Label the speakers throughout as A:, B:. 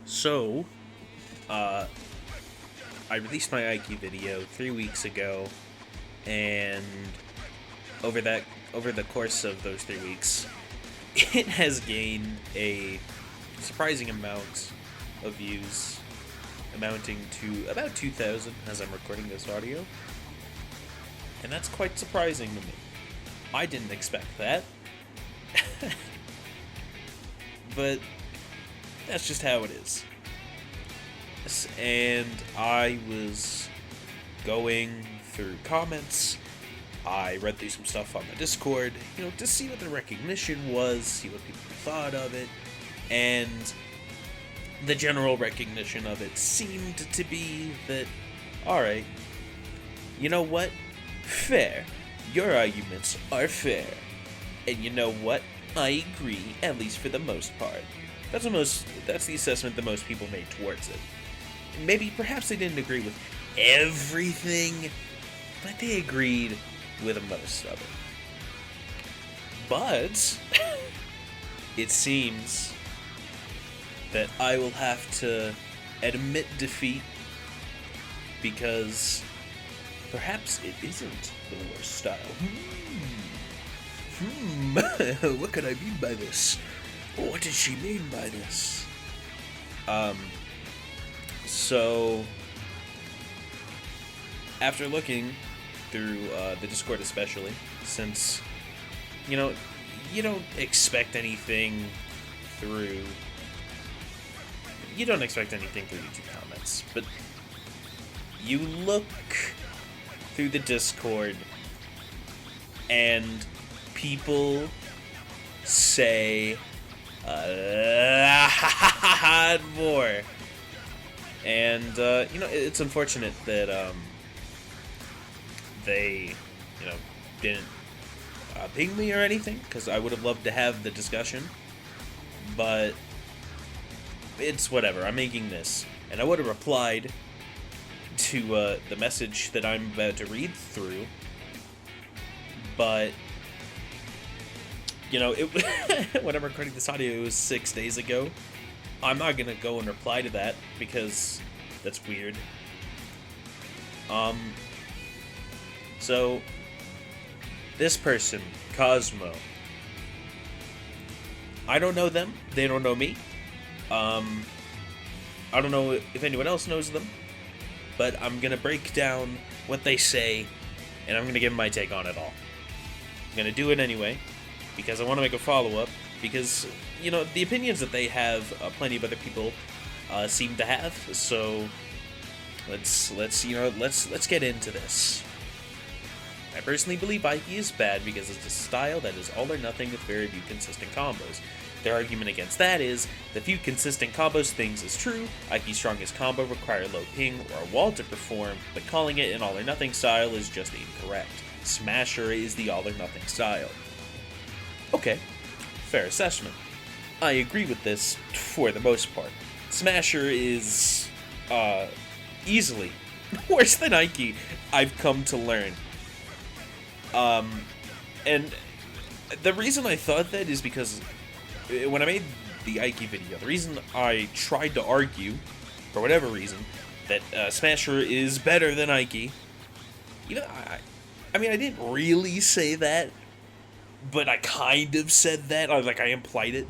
A: So, uh, I released my Aiki video 3 weeks ago, and over that over the course of those 3 weeks, it has gained a surprising amount of views, amounting to about 2,000 as I'm recording this audio, and that's quite surprising to me. I didn't expect that, but that's just how it is. And I was going through comments. I read through some stuff on the Discord, to see what the recognition was, see what people thought of it, and the general recognition of it seemed to be that, alright, you know what? Fair. Your arguments are fair. And you know what? I agree, at least for the most part. That's the assessment that most people made towards it. Maybe, perhaps they didn't agree with everything, but they agreed with most of it. But it seems that I will have to admit defeat because perhaps it isn't the worst style. What could I mean by this? What did she mean by this? So, after looking through the Discord especially, since, you don't expect anything through... You don't expect anything through YouTube comments, but you look through the Discord, and people say a lot more. And, it's unfortunate that, they, didn't ping me or anything, because I would have loved to have the discussion, but it's whatever. I'm making this, and I would have replied to, the message that I'm about to read through, but, when I'm recording this audio, it was 6 days ago. I'm not gonna go and reply to that, because that's weird. So, this person, Cosmo, I don't know them, they don't know me. I don't know if anyone else knows them, but I'm gonna break down what they say, and I'm gonna give my take on it all. I'm gonna do it anyway, because I want to make a follow-up, because, the opinions that they have, plenty of other people seem to have, so let's get into this. I personally believe Aiki is bad because it's a style that is all or nothing with very few consistent combos. Their argument against that is, the few consistent combos things is true, Aiki's strongest combo require low ping or a wall to perform, but calling it an all or nothing style is just incorrect. Smasher is the all or nothing style. Okay, fair assessment. I agree with this for the most part. Smasher is, easily worse than Aiki, I've come to learn. And the reason I thought that is because when I made the Aiki video, the reason I tried to argue, for whatever reason, that Smasher is better than Aiki, I mean, I didn't really say that, but I kind of said that. I implied it.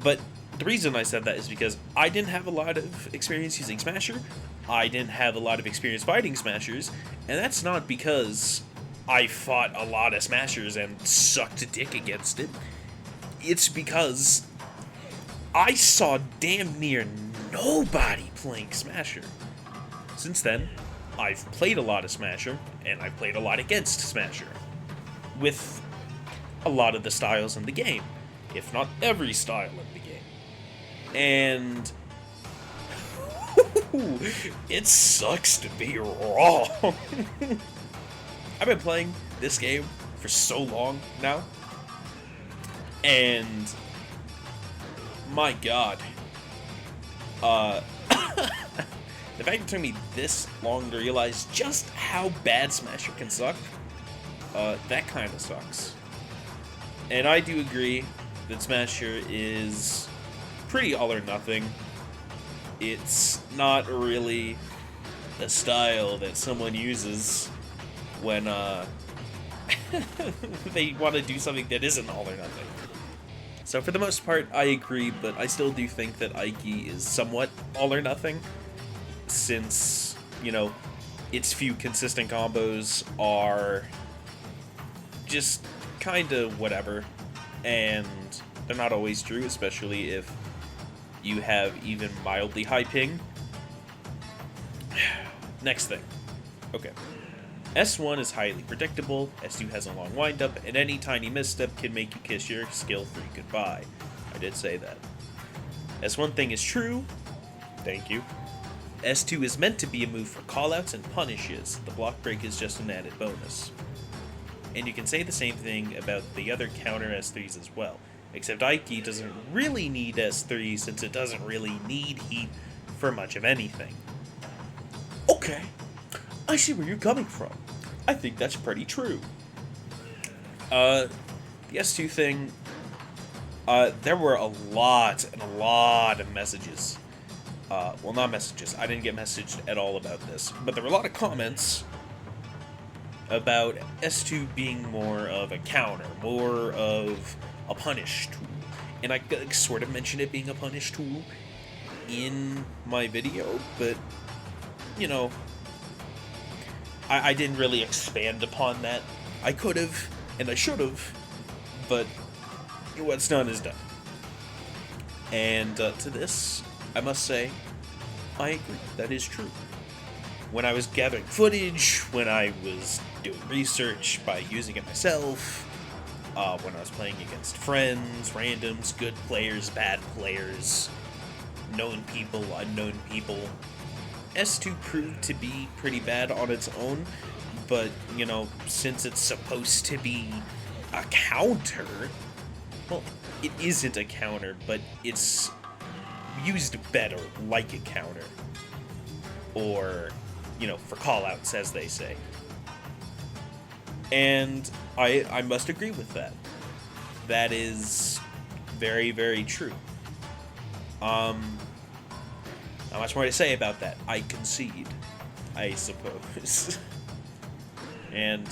A: But the reason I said that is because I didn't have a lot of experience using Smasher. I didn't have a lot of experience fighting Smashers. And that's not because I fought a lot of Smashers and sucked dick against it. It's because I saw damn near nobody playing Smasher. Since then, I've played a lot of Smasher, and I've played a lot against Smasher. With a lot of the styles in the game, if not every style in the game. And it sucks to be wrong. I've been playing this game for so long now, and my god, the fact it took me this long to realize just how bad Smasher can suck, that kind of sucks. And I do agree that Smasher is pretty all or nothing. It's not really the style that someone uses when they want to do something that isn't all or nothing. So for the most part, I agree, but I still do think that Aiki is somewhat all or nothing, since, you know, its few consistent combos are just kinda whatever, and they're not always true, especially if you have even mildly high ping. Next thing. Okay. S1 is highly predictable, S2 has a long windup, and any tiny misstep can make you kiss your skill 3 goodbye. I did say that. S1 thing is true. Thank you. S2 is meant to be a move for callouts and punishes. The block break is just an added bonus. And you can say the same thing about the other counter S3s as well. Except Aiki doesn't really need S3 since it doesn't really need heat for much of anything. Okay, I see where you're coming from. I think that's pretty true. The S2 thing, there were a lot of messages. Well, not messages. I didn't get messaged at all about this. But there were a lot of comments about S2 being more of a counter, more of a punish tool. And I sort of mentioned it being a punish tool in my video, but, you know, I didn't really expand upon that. I could have, and I should have, but what's done is done. And to this, I must say, I agree. That is true. When I was gathering footage, when I was doing research by using it myself, when I was playing against friends, randoms, good players, bad players, known people, unknown people, S2 proved to be pretty bad on its own, but, you know, since it's supposed to be a counter, well, it isn't a counter, but it's used better like a counter. Or, you know, for callouts, as they say. And I must agree with that. That is very, very true. Not much more to say about that. I concede, I suppose. And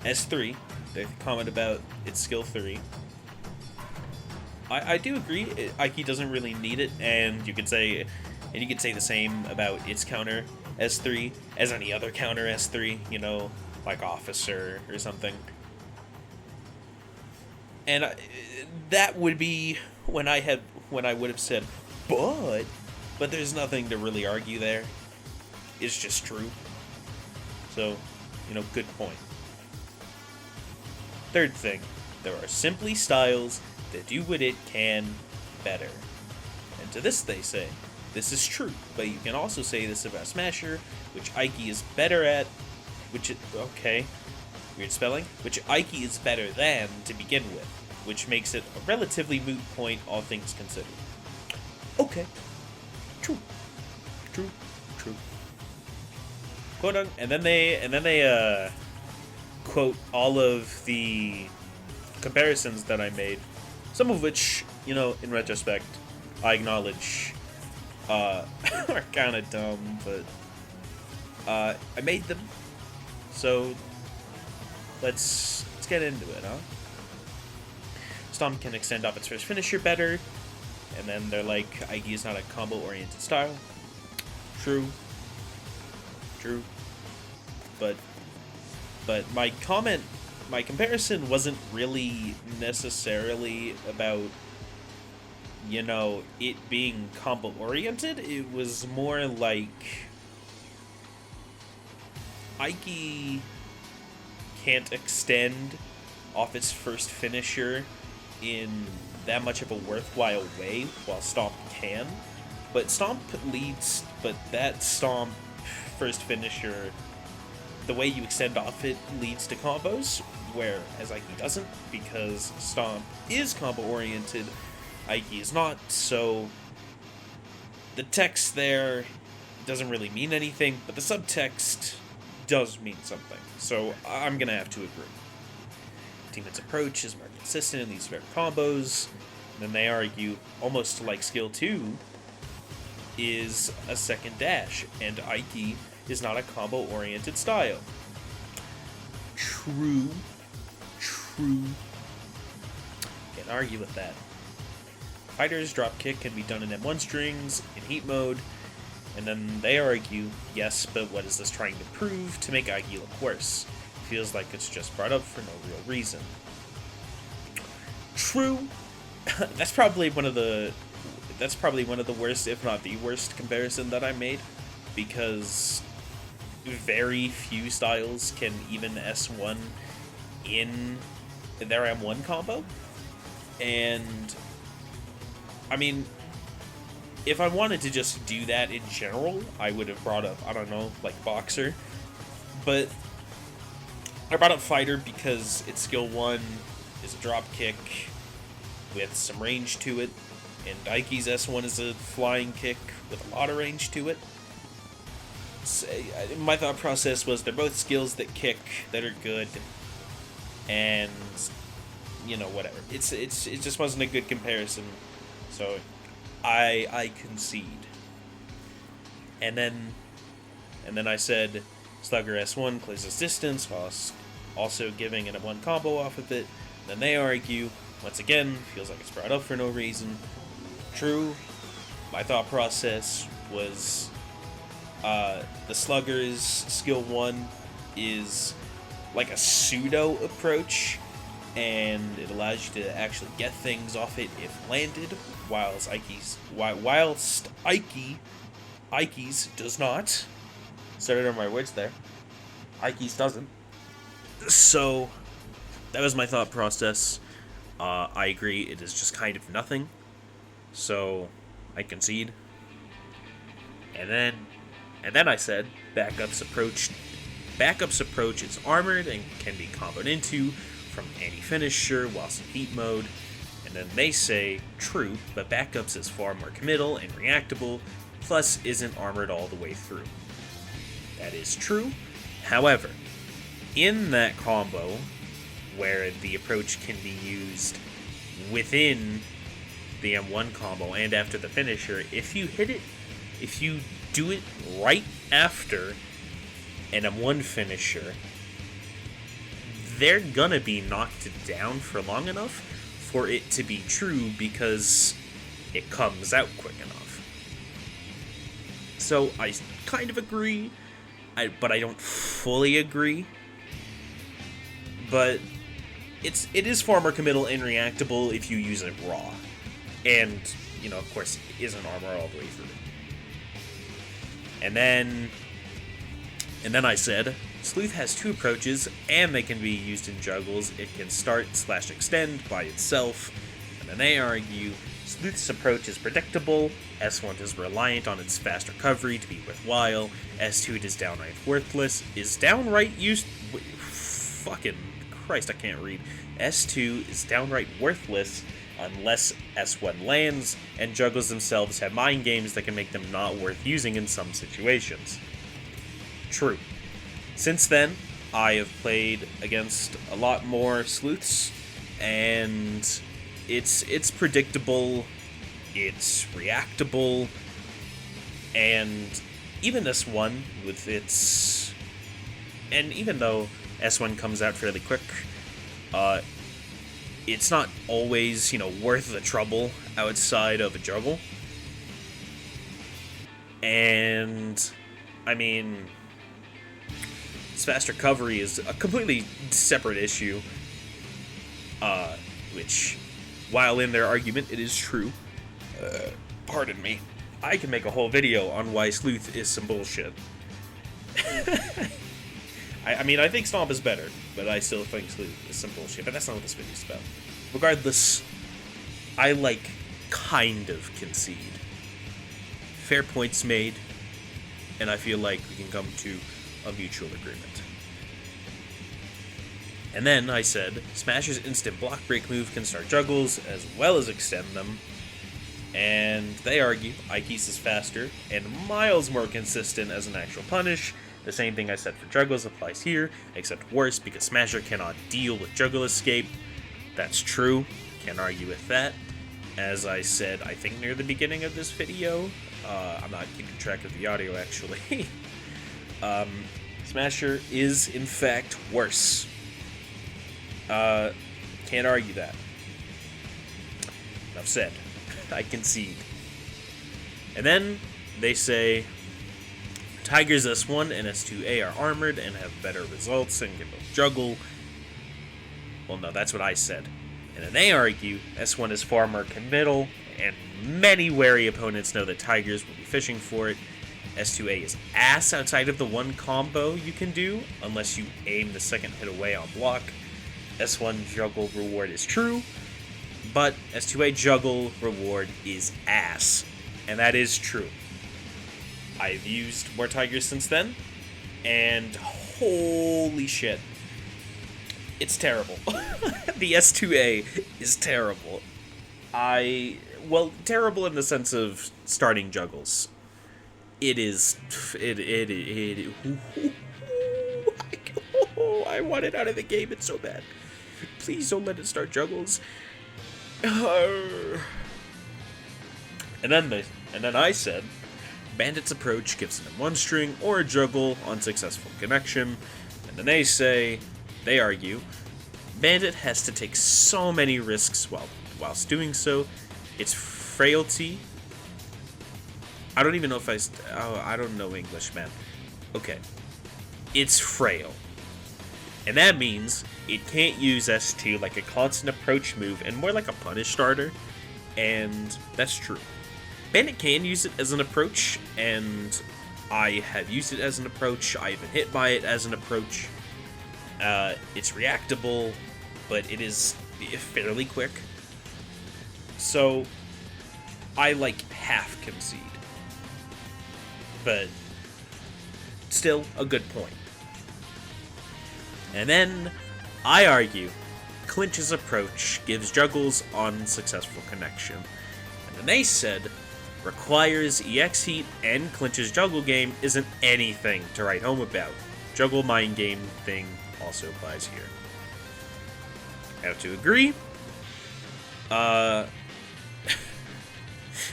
A: S3, the comment about its skill 3. I do agree. Aiki doesn't really need it, and you could say the same about its counter S3 as any other counter S3. You know, like Officer or something. And that would be when I would have said, but there's nothing to really argue there. It's just true. So, you know, good point. Third thing, there are simply styles that do what it can better. And to this they say, this is true, but you can also say this about Smasher, which Aiki is better at, which Aiki is better than to begin with, which makes it a relatively moot point, all things considered. Okay. True. Quote on, and then they quote all of the comparisons that I made, some of which, you know, in retrospect, I acknowledge are kind of dumb, but I made them. So let's get into it, huh? Stomp can extend off its first finisher better, and then they're like, Aiki is not a combo-oriented style. True. But my comparison wasn't really necessarily about, you know, it being combo-oriented. It was more like Aiki can't extend off its first finisher in that much of a worthwhile way, while Stomp can. But that Stomp first finisher, the way you extend off it leads to combos, whereas Aiki doesn't, because Stomp is combo-oriented, Aiki is not, so the text there doesn't really mean anything, but the subtext does mean something, so I'm gonna have to agree. Teammate's approach is more consistent in these rare combos, and then they argue, almost like skill 2, is a second dash, and Aiki is not a combo-oriented style. True. Can't argue with that. Fighter's dropkick can be done in M1 strings, in heat mode, and then they argue, yes, but what is this trying to prove to make Aiki look worse? Feels like it's just brought up for no real reason. True. That's probably one of the worst, if not the worst, comparison that I made, because very few styles can even S1 in their M1 combo. And I mean, if I wanted to just do that in general, I would have brought up, I don't know, like Boxer. But I brought up Fighter because its skill 1 is a drop kick with some range to it, and Aiki's S1 is a flying kick with a lot of range to it. So, my thought process was they're both skills that kick, that are good, and you know, whatever. It just wasn't a good comparison, so I concede. And then I said Slugger S1 closes distance while also giving it a one combo off of it. Then they argue, once again, feels like it's brought up for no reason. True. My thought process was the Slugger's skill 1 is like a pseudo approach, and it allows you to actually get things off it if landed, whilst Aiki's does not. Started on my words there. Aiki's doesn't. So that was my thought process. I agree, it is just kind of nothing. So I concede. And then I said Backup's approach is armored and can be comboed into from any finisher whilst in heat mode. And then they say, true, but Backup's is far more committal and reactable, plus isn't armored all the way through. That is true. However, in that combo, where the approach can be used within the M1 combo and after the finisher, if you do it right after an M1 finisher, they're gonna be knocked down for long enough for it to be true because it comes out quick enough. So I kind of agree, but I don't fully agree. But it is far more committal and reactable if you use it raw. And, you know, of course, it isn't armor all the way through. And then I said, Sleuth has two approaches, and they can be used in juggles. It can start/extend by itself. And then they argue, Sleuth's approach is predictable, S1 is reliant on its fast recovery to be worthwhile, S2 is downright worthless, fucking Christ, I can't read. S2 is downright worthless unless S1 lands, and juggles themselves have mind games that can make them not worth using in some situations. True. Since then, I have played against a lot more sleuths, and it's predictable, it's reactable, and even S1 with its... And even though S1 comes out fairly quick, it's not always, worth the trouble outside of a juggle. And, I mean, its fast recovery is a completely separate issue, which, while in their argument, it is true. Pardon me. I can make a whole video on why Sleuth is some bullshit. I think Stomp is better, but I still think Sleuth is some bullshit, but that's not what this video's about. Regardless, I, kind of concede. Fair points made, and I feel like we can come to a mutual agreement. And then I said, Smasher's instant block break move can start juggles, as well as extend them, and they argue Aiki's is faster, and miles more consistent as an actual punish. The same thing I said for juggles applies here, except worse because Smasher cannot deal with juggle escape. That's true, can't argue with that. as I said, I think near the beginning of this video. I'm not keeping track of the audio, actually. Smasher is, in fact, worse. Can't argue that. Enough said. I concede. And then they say Tigers S1 and S2A are armored and have better results and can both juggle. Well, no, that's what I said. And then they argue S1 is far more committal, and many wary opponents know that Tigers will be fishing for it. S2A is ass outside of the one combo you can do, unless you aim the second hit away on block. S1 juggle reward is true, but S2A juggle reward is ass. And that is true. I've used more Tigers since then, and holy shit, it's terrible. The S2A is terrible. Terrible in the sense of starting juggles. It is. I want it out of the game. It's so bad. Please don't let it start juggles. And then I said, Bandit's approach gives them one string or a juggle on successful connection. And then they argue, Bandit has to take so many risks whilst doing so. Its frailty. I don't even know if I don't know English, man. Okay. It's frail. And that means it can't use S2 like a constant approach move and more like a punish starter. And that's true. Bandit can use it as an approach, and I have used it as an approach. I've been hit by it as an approach. It's reactable, but it is fairly quick. So, I half concede. But still a good point. And then I argue Clinch's approach gives juggles on successful connection. And then they said requires EX heat and Clinch's juggle game isn't anything to write home about. Juggle mind game thing also applies here. I have to agree.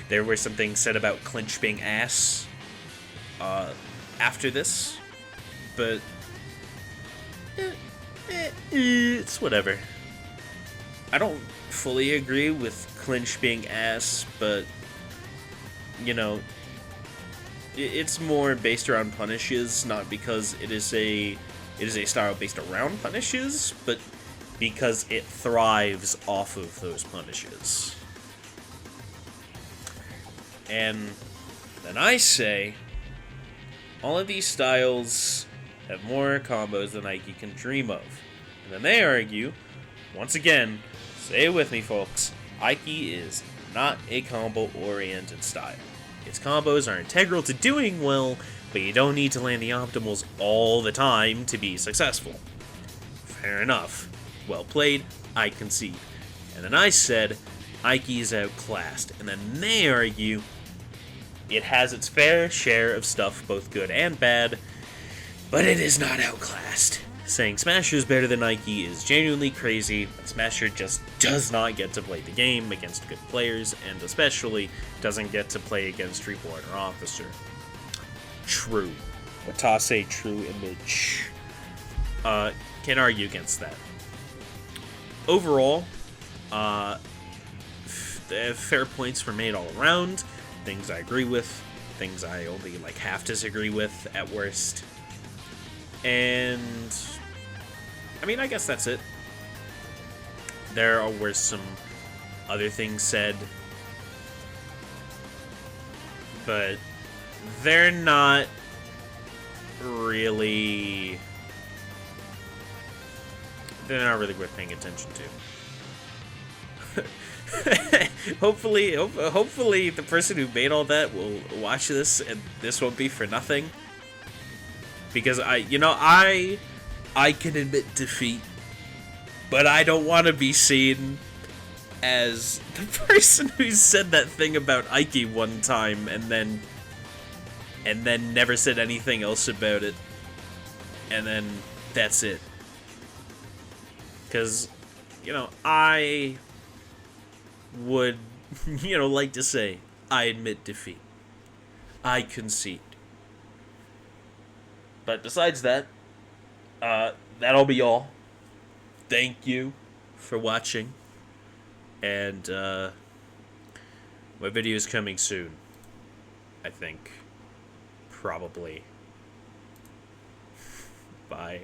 A: There were some things said about Clinch being ass after this, but it's whatever. I don't fully agree with Clinch being ass, but you know, it's more based around punishes, not because it is a style based around punishes, but because it thrives off of those punishes. And then I say, all of these styles have more combos than Aiki can dream of. And then they argue, once again, say it with me folks, Aiki is not a combo-oriented style. Its combos are integral to doing well, but you don't need to land the optimals all the time to be successful. Fair enough. Well played, I concede. And then I said, Aiki is outclassed. And then they argue, it has its fair share of stuff, both good and bad, but it is not outclassed. Saying Smasher is better than Aiki is genuinely crazy, but Smasher just does not get to play the game against good players, and especially doesn't get to play against Reborn or Officer. True. Watase true image. Can't argue against that. Overall, fair points were made all around. Things I agree with, things I only half disagree with at worst. And I mean, I guess that's it. There were some other things said, but they're not really worth paying attention to. Hopefully the person who made all that will watch this and this won't be for nothing. Because I can admit defeat, but I don't want to be seen as the person who said that thing about Aiki one time and then never said anything else about it. And then that's it. Because, I would like to say, I admit defeat. I concede. But besides that, that'll be all. Thank you for watching. And my video is coming soon. I think. Probably. Bye.